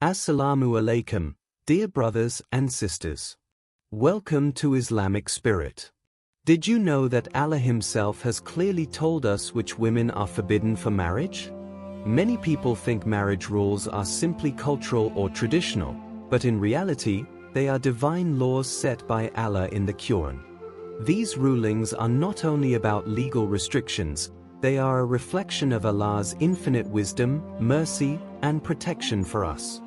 Assalamu alaikum, dear brothers and sisters. Welcome to Islamic Spirit. Did you know that Allah Himself has clearly told us which women are forbidden for marriage? Many people think marriage rules are simply cultural or traditional, but in reality, they are divine laws set by Allah in the Qur'an. These rulings are not only about legal restrictions, they are a reflection of Allah's infinite wisdom, mercy, and protection for us.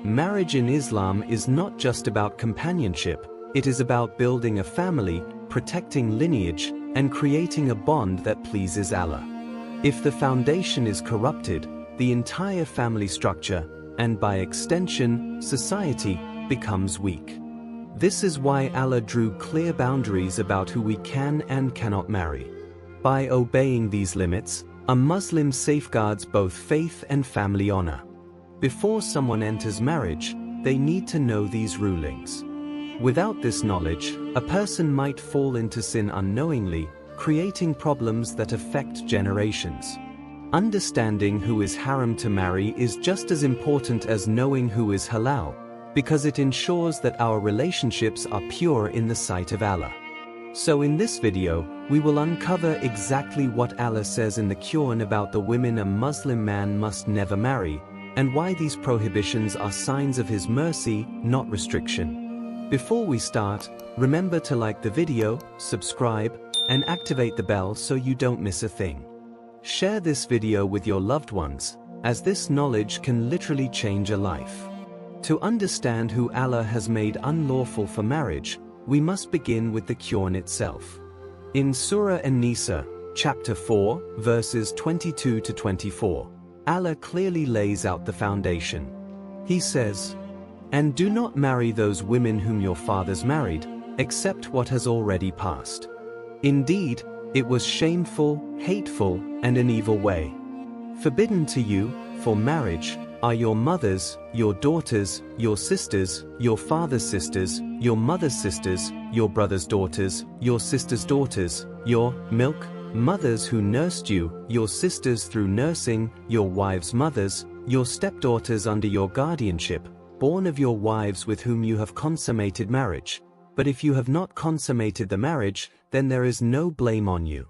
Marriage in Islam is not just about companionship, it is about building a family, protecting lineage, and creating a bond that pleases Allah. If the foundation is corrupted, the entire family structure, and by extension, society, becomes weak. This is why Allah drew clear boundaries about who we can and cannot marry. By obeying these limits, a Muslim safeguards both faith and family honor. Before someone enters marriage, they need to know these rulings. Without this knowledge, a person might fall into sin unknowingly, creating problems that affect generations. Understanding who is haram to marry is just as important as knowing who is halal, because it ensures that our relationships are pure in the sight of Allah. So in this video, we will uncover exactly what Allah says in the Qur'an about the women a Muslim man must never marry, and why these prohibitions are signs of His mercy, not restriction. Before we start, remember to like the video, subscribe, and activate the bell so you don't miss a thing. Share this video with your loved ones, as this knowledge can literally change a life. To understand who Allah has made unlawful for marriage, we must begin with the Qur'an itself. In Surah An-Nisa, chapter 4, verses 22 to 24, Allah clearly lays out the foundation. He says, "And do not marry those women whom your fathers married, except what has already passed. Indeed, it was shameful, hateful, and an evil way. Forbidden to you, for marriage, are your mothers, your daughters, your sisters, your father's sisters, your mother's sisters, your brother's daughters, your sister's daughters, your milk mothers who nursed you, your sisters through nursing, your wives' mothers, your stepdaughters under your guardianship, born of your wives with whom you have consummated marriage. But if you have not consummated the marriage, then there is no blame on you.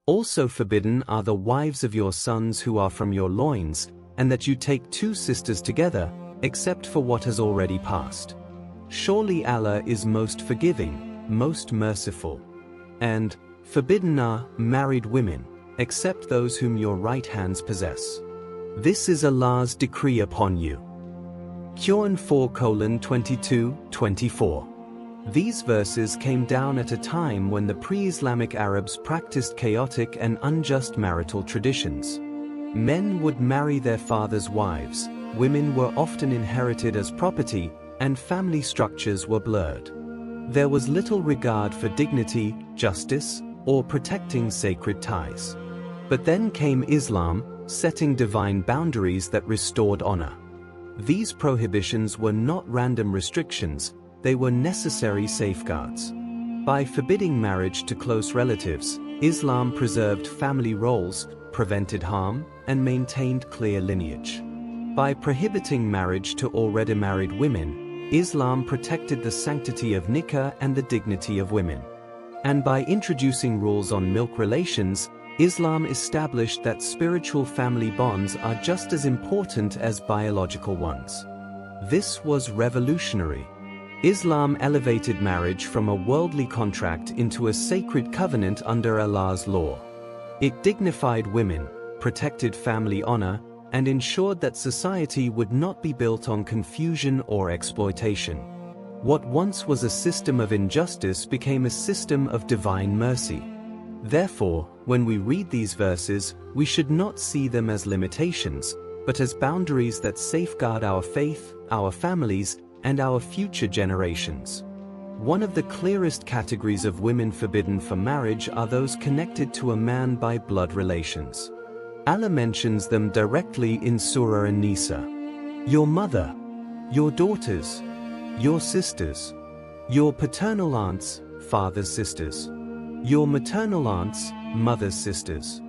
Also forbidden are the wives of your sons who are from your loins, and that you take two sisters together, except for what has already passed. Surely Allah is most forgiving, most merciful. And forbidden are married women, except those whom your right hands possess. This is Allah's decree upon you." Qur'an 4:22-24. These verses came down at a time when the pre-Islamic Arabs practiced chaotic and unjust marital traditions. Men would marry their fathers' wives, women were often inherited as property, and family structures were blurred. There was little regard for dignity, justice, or protecting sacred ties. But then came Islam, setting divine boundaries that restored honor. These prohibitions were not random restrictions, they were necessary safeguards. By forbidding marriage to close relatives, Islam preserved family roles, prevented harm, and maintained clear lineage. By prohibiting marriage to already married women, Islam protected the sanctity of nikah and the dignity of women. And by introducing rules on milk relations, Islam established that spiritual family bonds are just as important as biological ones. This was revolutionary. Islam elevated marriage from a worldly contract into a sacred covenant under Allah's law. It dignified women, protected family honor, and ensured that society would not be built on confusion or exploitation. What once was a system of injustice became a system of divine mercy. Therefore, when we read these verses, we should not see them as limitations, but as boundaries that safeguard our faith, our families, and our future generations. One of the clearest categories of women forbidden for marriage are those connected to a man by blood relations. Allah mentions them directly in Surah An-Nisa. Your mother, your daughters, your sisters, your paternal aunts, father's sisters, your maternal aunts, mother's sisters,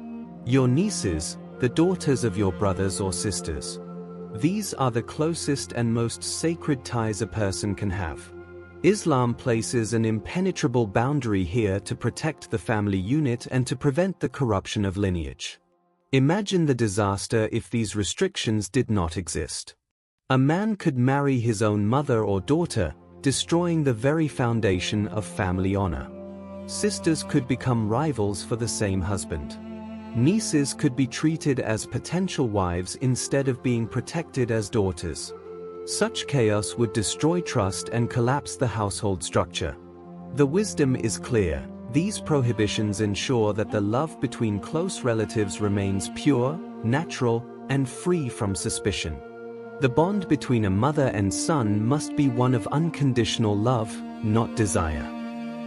your nieces, the daughters of your brothers or sisters, These are the closest and most sacred ties a person can have. Islam places an impenetrable boundary here to protect the family unit and to prevent the corruption of lineage. Imagine the disaster if these restrictions did not exist. A man could marry his own mother or daughter, destroying the very foundation of family honor. Sisters could become rivals for the same husband. Nieces could be treated as potential wives instead of being protected as daughters. Such chaos would destroy trust and collapse the household structure. The wisdom is clear. These prohibitions ensure that the love between close relatives remains pure, natural, and free from suspicion. The bond between a mother and son must be one of unconditional love, not desire.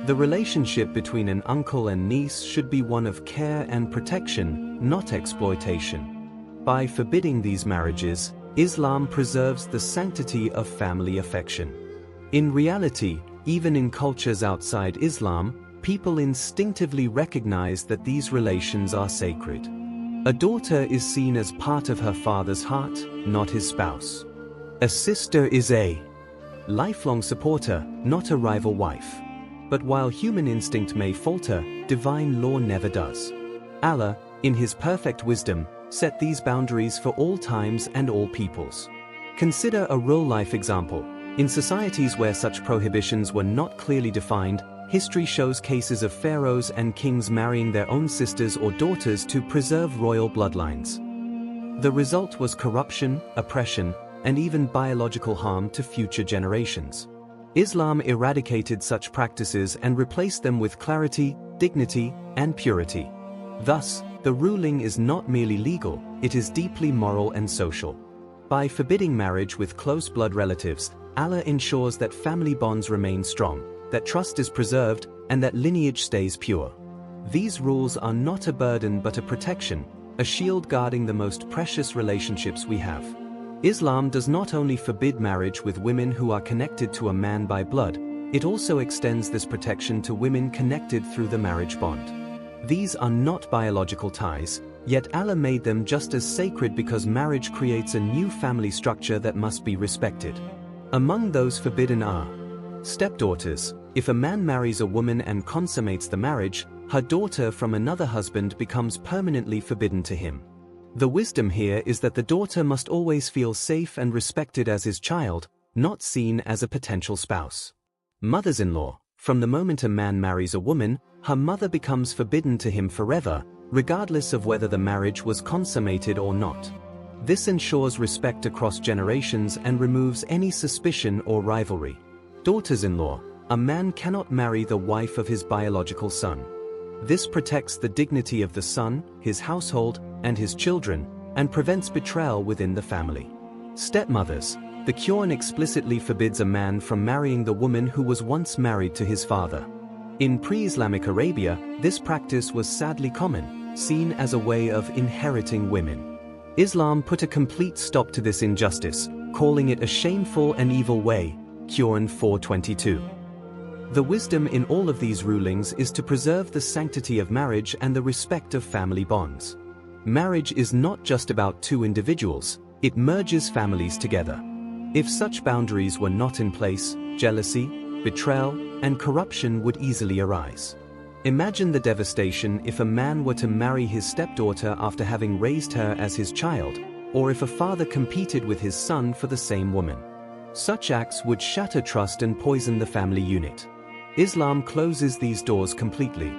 The relationship between an uncle and niece should be one of care and protection, not exploitation. By forbidding these marriages, Islam preserves the sanctity of family affection. In reality, even in cultures outside Islam, people instinctively recognize that these relations are sacred. A daughter is seen as part of her father's heart, not his spouse. A sister is a lifelong supporter, not a rival wife. But while human instinct may falter, divine law never does. Allah, in His perfect wisdom, set these boundaries for all times and all peoples. Consider a real-life example. In societies where such prohibitions were not clearly defined, history shows cases of pharaohs and kings marrying their own sisters or daughters to preserve royal bloodlines. The result was corruption, oppression, and even biological harm to future generations. Islam eradicated such practices and replaced them with clarity, dignity, and purity. Thus, the ruling is not merely legal, it is deeply moral and social. By forbidding marriage with close blood relatives, Allah ensures that family bonds remain strong, that trust is preserved, and that lineage stays pure. These rules are not a burden but a protection, a shield guarding the most precious relationships we have. Islam does not only forbid marriage with women who are connected to a man by blood, it also extends this protection to women connected through the marriage bond. These are not biological ties, yet Allah made them just as sacred because marriage creates a new family structure that must be respected. Among those forbidden are stepdaughters. If a man marries a woman and consummates the marriage, her daughter from another husband becomes permanently forbidden to him. The wisdom here is that the daughter must always feel safe and respected as his child, not seen as a potential spouse. Mothers-in-law. From the moment a man marries a woman, her mother becomes forbidden to him forever, regardless of whether the marriage was consummated or not. This ensures respect across generations and removes any suspicion or rivalry. Daughters-in-law. A man cannot marry the wife of his biological son. This protects the dignity of the son, his household, and his children, and prevents betrayal within the family. Stepmothers. The Qur'an explicitly forbids a man from marrying the woman who was once married to his father. In pre-Islamic Arabia, this practice was sadly common, seen as a way of inheriting women. Islam put a complete stop to this injustice, calling it a shameful and evil way. Qur'an 4:22. The wisdom in all of these rulings is to preserve the sanctity of marriage and the respect of family bonds. Marriage is not just about two individuals, it merges families together. If such boundaries were not in place, jealousy, betrayal, and corruption would easily arise. Imagine the devastation if a man were to marry his stepdaughter after having raised her as his child, or if a father competed with his son for the same woman. Such acts would shatter trust and poison the family unit. Islam closes these doors completely.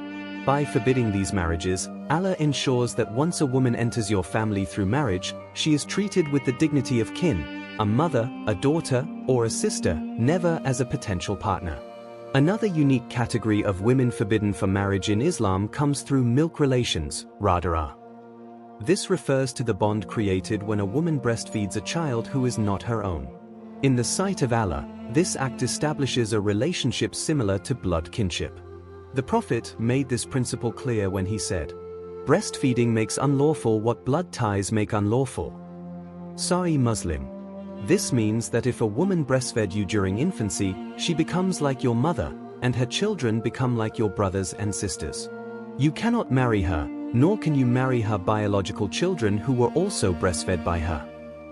By forbidding these marriages, Allah ensures that once a woman enters your family through marriage, she is treated with the dignity of kin, a mother, a daughter, or a sister, never as a potential partner. Another unique category of women forbidden for marriage in Islam comes through milk relations, radara. This refers to the bond created when a woman breastfeeds a child who is not her own. In the sight of Allah, this act establishes a relationship similar to blood kinship. The Prophet made this principle clear when he said, "Breastfeeding makes unlawful what blood ties make unlawful." Sahih Muslim. This means that if a woman breastfed you during infancy, she becomes like your mother, and her children become like your brothers and sisters. You cannot marry her, nor can you marry her biological children who were also breastfed by her.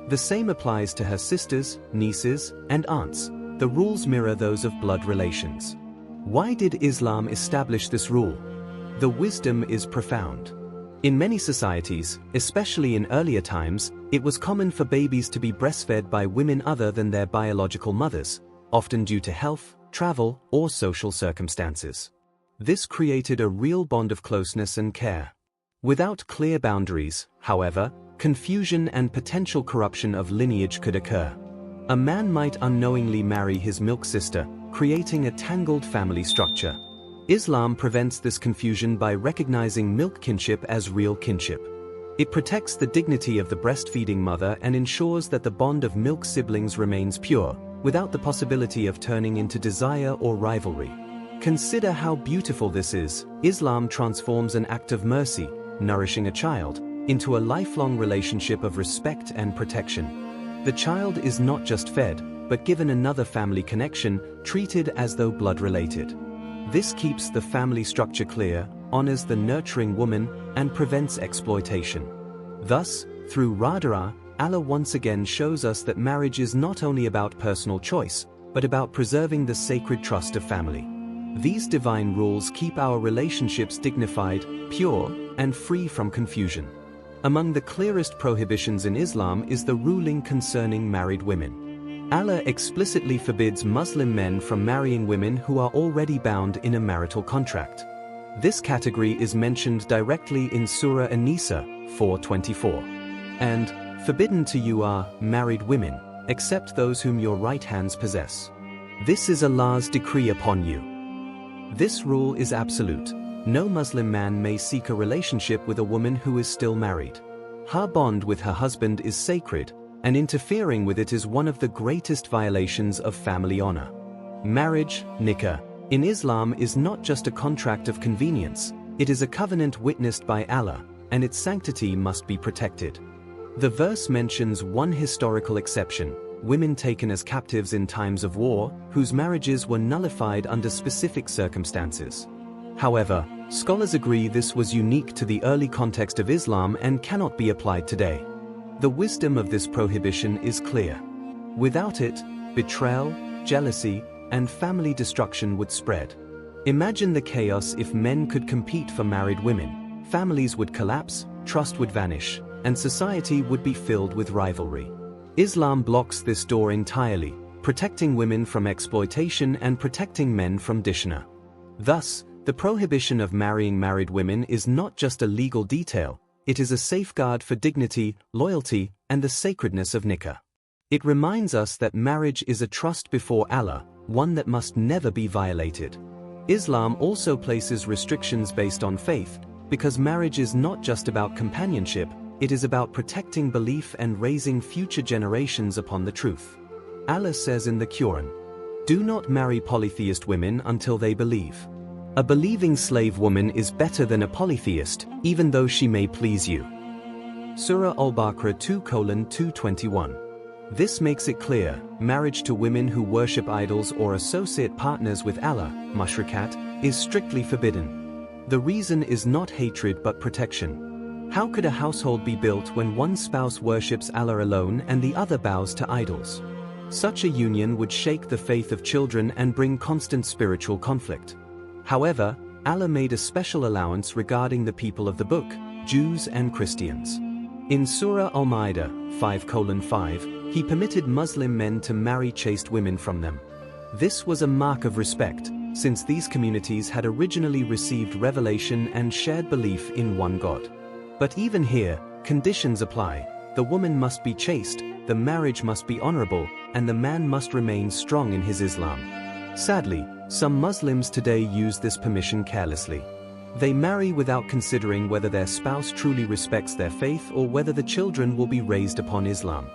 The same applies to her sisters, nieces, and aunts. The rules mirror those of blood relations. Why did Islam establish this rule? The wisdom is profound. In many societies, especially in earlier times, it was common for babies to be breastfed by women other than their biological mothers, often due to health, travel, or social circumstances. This created a real bond of closeness and care. Without clear boundaries, however, confusion and potential corruption of lineage could occur. A man might unknowingly marry his milk sister, creating a tangled family structure. Islam prevents this confusion by recognizing milk kinship as real kinship. It protects the dignity of the breastfeeding mother and ensures that the bond of milk siblings remains pure, without the possibility of turning into desire or rivalry. Consider how beautiful this is. Islam transforms an act of mercy, nourishing a child, into a lifelong relationship of respect and protection. The child is not just fed, but given another family connection, treated as though blood-related. This keeps the family structure clear, honors the nurturing woman, and prevents exploitation. Thus, through Radha, Allah once again shows us that marriage is not only about personal choice, but about preserving the sacred trust of family. These divine rules keep our relationships dignified, pure, and free from confusion. Among the clearest prohibitions in Islam is the ruling concerning married women. Allah explicitly forbids Muslim men from marrying women who are already bound in a marital contract. This category is mentioned directly in Surah An-Nisa 4:24. And, "Forbidden to you are married women, except those whom your right hands possess. This is Allah's decree upon you." This rule is absolute. No Muslim man may seek a relationship with a woman who is still married. Her bond with her husband is sacred, and interfering with it is one of the greatest violations of family honor. Marriage, nikah, in Islam is not just a contract of convenience, it is a covenant witnessed by Allah, and its sanctity must be protected. The verse mentions one historical exception: women taken as captives in times of war, whose marriages were nullified under specific circumstances. However, scholars agree this was unique to the early context of Islam and cannot be applied today. The wisdom of this prohibition is clear. Without it, betrayal, jealousy, and family destruction would spread. Imagine the chaos if men could compete for married women. Families would collapse, trust would vanish, and society would be filled with rivalry. Islam blocks this door entirely, protecting women from exploitation and protecting men from dishonor. Thus, the prohibition of marrying married women is not just a legal detail, it is a safeguard for dignity, loyalty, and the sacredness of nikah. It reminds us that marriage is a trust before Allah, one that must never be violated. Islam also places restrictions based on faith, because marriage is not just about companionship, it is about protecting belief and raising future generations upon the truth. Allah says in the Qur'an, "Do not marry polytheist women until they believe. A believing slave woman is better than a polytheist, even though she may please you." Surah Al-Baqarah 2:221. This makes it clear, marriage to women who worship idols or associate partners with Allah, mushrikat, is strictly forbidden. The reason is not hatred but protection. How could a household be built when one spouse worships Allah alone and the other bows to idols? Such a union would shake the faith of children and bring constant spiritual conflict. However, Allah made a special allowance regarding the people of the book, Jews and Christians. In Surah Al-Ma'idah 5:5, He permitted Muslim men to marry chaste women from them. This was a mark of respect, since these communities had originally received revelation and shared belief in one God. But even here, conditions apply. The woman must be chaste, the marriage must be honorable, and the man must remain strong in his Islam. Sadly, some Muslims today use this permission carelessly. They marry without considering whether their spouse truly respects their faith or whether the children will be raised upon Islam.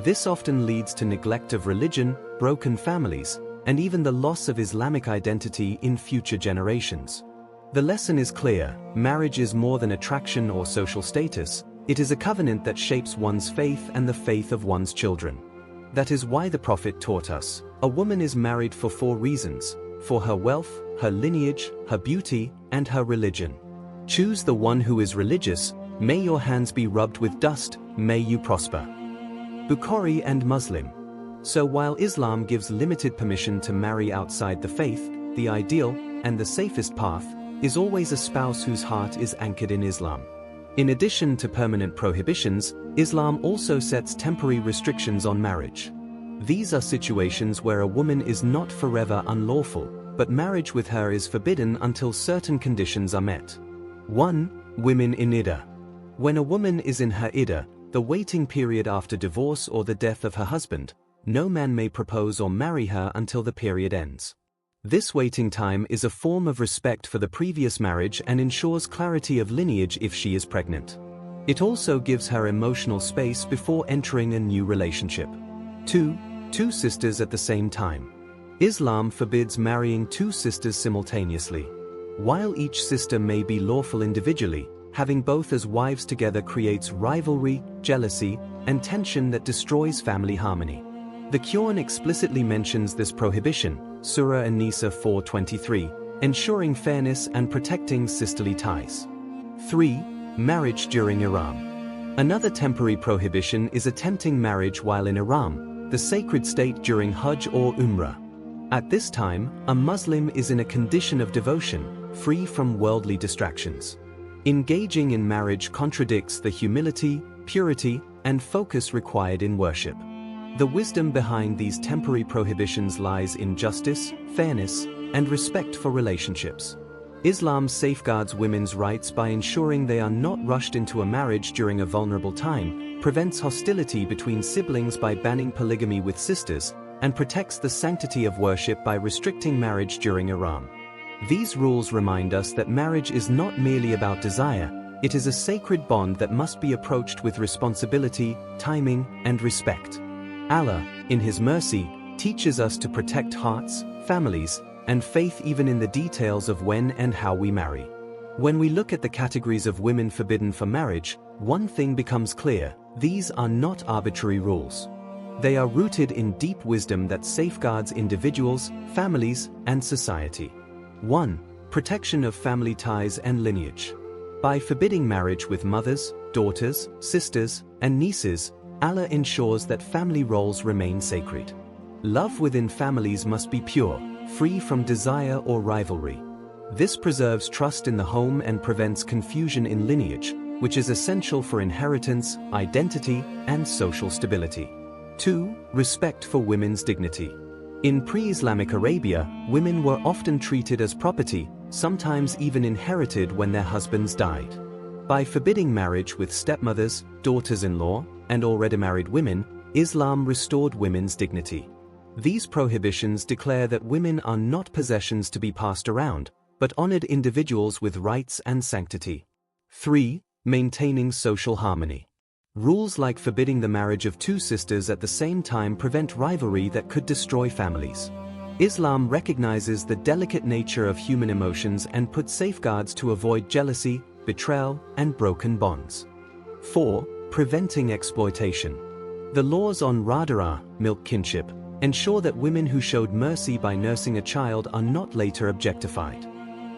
This often leads to neglect of religion, broken families, and even the loss of Islamic identity in future generations. The lesson is clear: marriage is more than attraction or social status, it is a covenant that shapes one's faith and the faith of one's children. That is why the Prophet taught us, a woman is married for 4 reasons: for her wealth, her lineage, her beauty, and her religion. Choose the one who is religious, may your hands be rubbed with dust, may you prosper. Bukhari and Muslim. So while Islam gives limited permission to marry outside the faith, the ideal, and the safest path, is always a spouse whose heart is anchored in Islam. In addition to permanent prohibitions, Islam also sets temporary restrictions on marriage. These are situations where a woman is not forever unlawful, but marriage with her is forbidden until certain conditions are met. 1. Women in Iddah. When a woman is in her Iddah, the waiting period after divorce or the death of her husband, no man may propose or marry her until the period ends. This waiting time is a form of respect for the previous marriage and ensures clarity of lineage if she is pregnant. It also gives her emotional space before entering a new relationship. 2. Two sisters at the same time. Islam forbids marrying two sisters simultaneously. While each sister may be lawful individually, having both as wives together creates rivalry, jealousy, and tension that destroys family harmony. The Qur'an explicitly mentions this prohibition, Surah An-Nisa 4:23, ensuring fairness and protecting sisterly ties. 3. Marriage during ihram. Another temporary prohibition is attempting marriage while in ihram, the sacred state during Hajj or Umrah. At this time, a Muslim is in a condition of devotion, free from worldly distractions. Engaging in marriage contradicts the humility, purity, and focus required in worship. The wisdom behind these temporary prohibitions lies in justice, fairness, and respect for relationships. Islam safeguards women's rights by ensuring they are not rushed into a marriage during a vulnerable time, prevents hostility between siblings by banning polygamy with sisters, and protects the sanctity of worship by restricting marriage during ihram. These rules remind us that marriage is not merely about desire, it is a sacred bond that must be approached with responsibility, timing, and respect. Allah, in His mercy, teaches us to protect hearts, families, and faith even in the details of when and how we marry. When we look at the categories of women forbidden for marriage, one thing becomes clear: these are not arbitrary rules. They are rooted in deep wisdom that safeguards individuals, families, and society. 1. Protection of family ties and lineage. By forbidding marriage with mothers, daughters, sisters, and nieces, Allah ensures that family roles remain sacred. Love within families must be pure, free from desire or rivalry. This preserves trust in the home and prevents confusion in lineage, which is essential for inheritance, identity, and social stability. 2. Respect for women's dignity. In pre-Islamic Arabia, women were often treated as property, sometimes even inherited when their husbands died. By forbidding marriage with stepmothers, daughters-in-law, and already married women, Islam restored women's dignity. These prohibitions declare that women are not possessions to be passed around, but honored individuals with rights and sanctity. 3. Maintaining social harmony. Rules like forbidding the marriage of two sisters at the same time prevent rivalry that could destroy families. Islam recognizes the delicate nature of human emotions and puts safeguards to avoid jealousy, betrayal, and broken bonds. 4. Preventing exploitation. The laws on radara, milk kinship, ensure that women who showed mercy by nursing a child are not later objectified.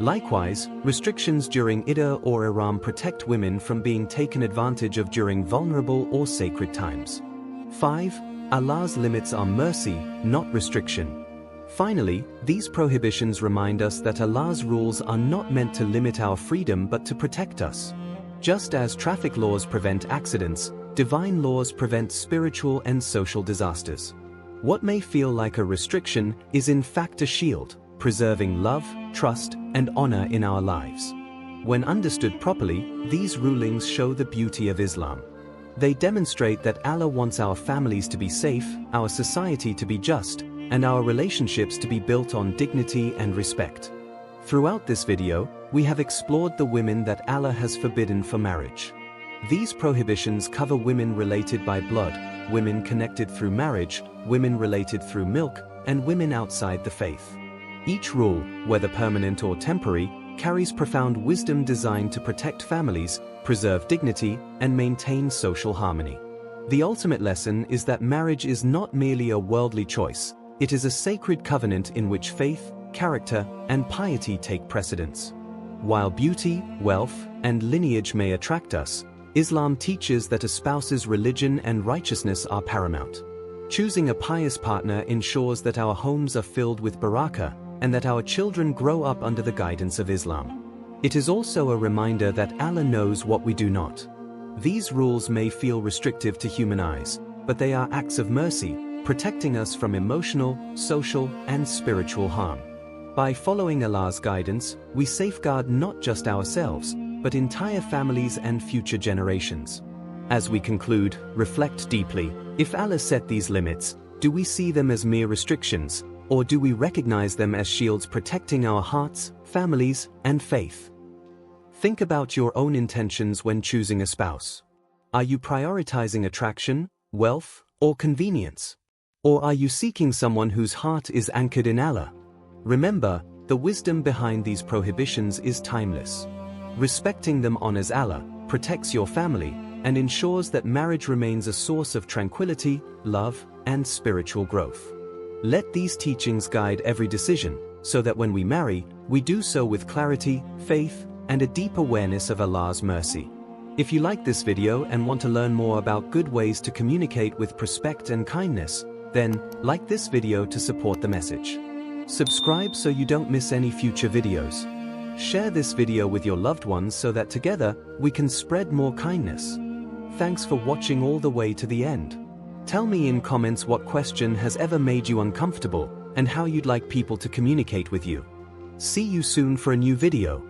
Likewise, restrictions during iddah or ihram protect women from being taken advantage of during vulnerable or sacred times. 5. Allah's limits are mercy, not restriction. Finally, these prohibitions remind us that Allah's rules are not meant to limit our freedom but to protect us. Just as traffic laws prevent accidents, divine laws prevent spiritual and social disasters. What may feel like a restriction is in fact a shield, preserving love, trust, and honor in our lives. When understood properly, these rulings show the beauty of Islam. They demonstrate that Allah wants our families to be safe, our society to be just, and our relationships to be built on dignity and respect. Throughout this video, we have explored the women that Allah has forbidden for marriage. These prohibitions cover women related by blood, women connected through marriage, women related through milk, and women outside the faith. Each rule, whether permanent or temporary, carries profound wisdom designed to protect families, preserve dignity, and maintain social harmony. The ultimate lesson is that marriage is not merely a worldly choice, it is a sacred covenant in which faith, character, and piety take precedence. While beauty, wealth, and lineage may attract us, Islam teaches that a spouse's religion and righteousness are paramount. Choosing a pious partner ensures that our homes are filled with barakah, and that our children grow up under the guidance of Islam. It is also a reminder that Allah knows what we do not. These rules may feel restrictive to human eyes, but they are acts of mercy, protecting us from emotional, social, and spiritual harm. By following Allah's guidance, we safeguard not just ourselves, but entire families and future generations. As we conclude, reflect deeply. If Allah set these limits, do we see them as mere restrictions, or do we recognize them as shields protecting our hearts, families, and faith? Think about your own intentions when choosing a spouse. Are you prioritizing attraction, wealth, or convenience? Or are you seeking someone whose heart is anchored in Allah? Remember, the wisdom behind these prohibitions is timeless. Respecting them honors Allah, protects your family, and ensures that marriage remains a source of tranquility, love, and spiritual growth. Let these teachings guide every decision, so that when we marry, we do so with clarity, faith, and a deep awareness of Allah's mercy. If you like this video and want to learn more about good ways to communicate with respect and kindness, then like this video to support the message. Subscribe so you don't miss any future videos. Share this video with your loved ones so that together we can spread more kindness. Thanks for watching all the way to the end. Tell me in comments what question has ever made you uncomfortable and how you'd like people to communicate with you. See you soon for a new video.